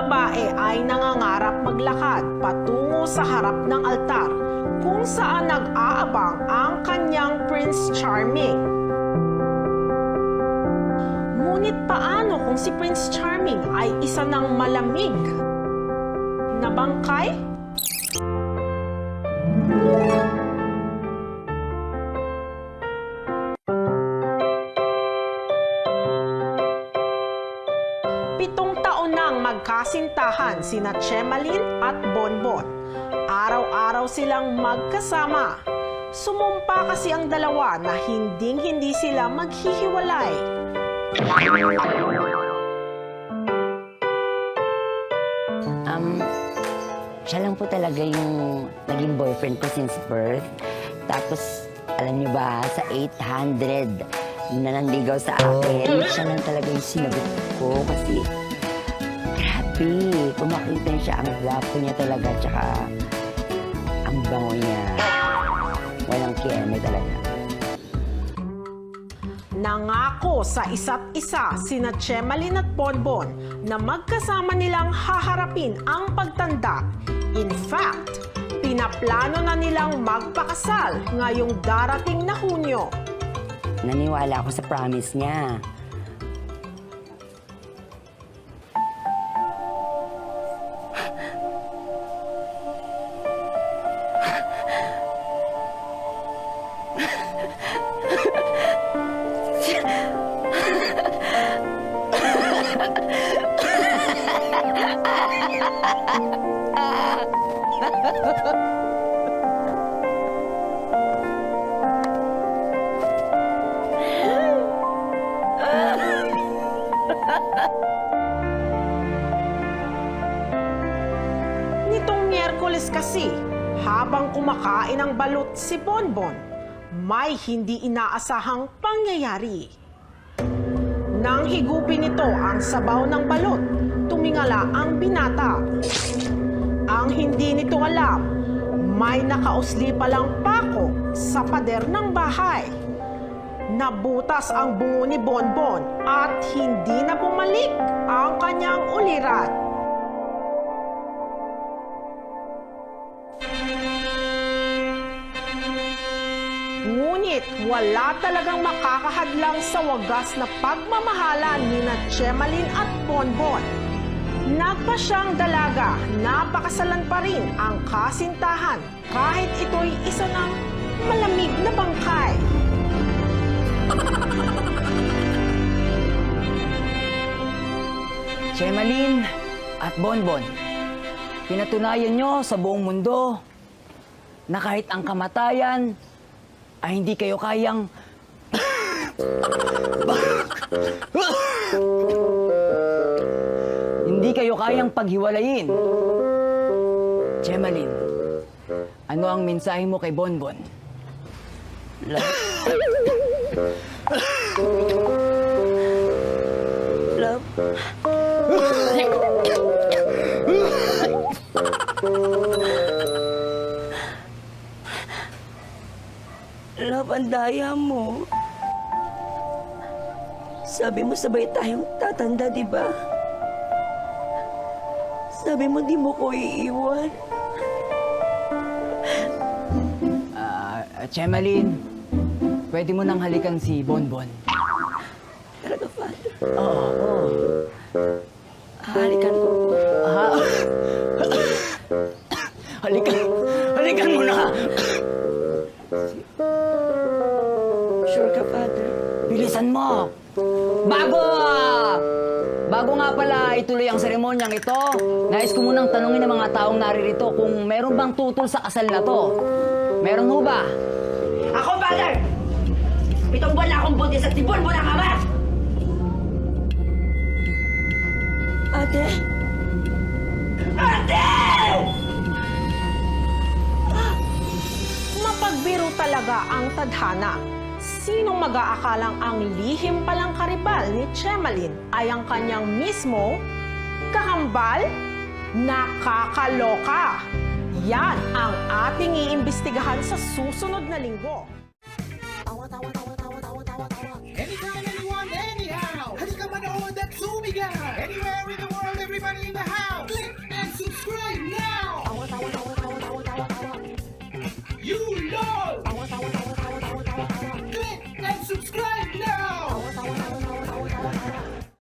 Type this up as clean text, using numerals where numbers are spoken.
babae ay nangangarap maglakad patungo sa harap ng altar kung saan nag-aabang ang kanyang Prince Charming. Ngunit paano kung si Prince Charming ay isa ng malamig na bangkay? Nang magkasintahan sina Chemalin at Bonbon. Araw-araw silang magkasama. Sumumpa kasi ang dalawa na hinding-hindi sila maghihiwalay. Siya lang po talaga yung naging boyfriend ko since birth. Tapos, alam niyo ba, sa 800 na nanligaw sa akin, siya lang talaga yung sinagot ko kasi kung makita niya siya, ang gwapo niya talaga, tsaka ang bango niya. Walang kiyeme talaga. Nangako sa isa't isa sina Chemalin at Bonbon na magkasama nilang haharapin ang pagtanda. In fact, pinaplano na nilang magpakasal ngayong darating na Hunyo. Naniwala ako sa promise niya. Nitong Miyerkules kasi, habang kumakain ng balut si Bonbon, may hindi inaasahang pangyayari. Nang higupin nito ang sabaw ng balut, tumingala ang binata. Ang hindi nito alam, may nakausli palang pako sa pader ng bahay. Nabutas ang bungo ni Bonbon at hindi na bumalik ang kanyang ulirat. Ngunit wala talagang makakahadlang sa wagas na pagmamahalan ni Chemalin at Bonbon. Nagpa siyang dalaga, napakasalan pa rin ang kasintahan kahit ito'y isa ng malamig na bangkay. Chemalin at Bonbon, pinatunayan nyo sa buong mundo na kahit ang kamatayan ay hindi kayo kayang hindi kayo kayang paghiwalayin. Chemalin, ano ang mensahe mo kay Bonbon? Love. Love. Love, ang daya mo. Sabi mo sabay tayong tatanda, di ba? Sabi mo di mo ko iiwan. Chemalin, pwede mo nang halikan si Bonbon. Talaga, Father. Oo. Halikan ko po. Halikan mo na! Sure ka, Father? Bilisan mo! Bago nga pala ituloy ang seremonyang ito, nais ko munang tanungin ng mga taong naririto kung meron bang tutol sa kasal na to. Meron ho ba? Ako, Father! 7 buwan na akong buntis at si Bonbon ang ama! Ate? Ate! Mapagbiro talaga ang tadhana. Sinong mag-aakalang ang lihim palang karibal ni Chemalin ay ang kanyang mismo kakambal? Nakakaloka! Yan ang ating iimbestigahan sa susunod na linggo. Anytime, anyone, anyhow. Halika manood at sumigaw. Anywhere in the world, everybody in the house. like, subscribe!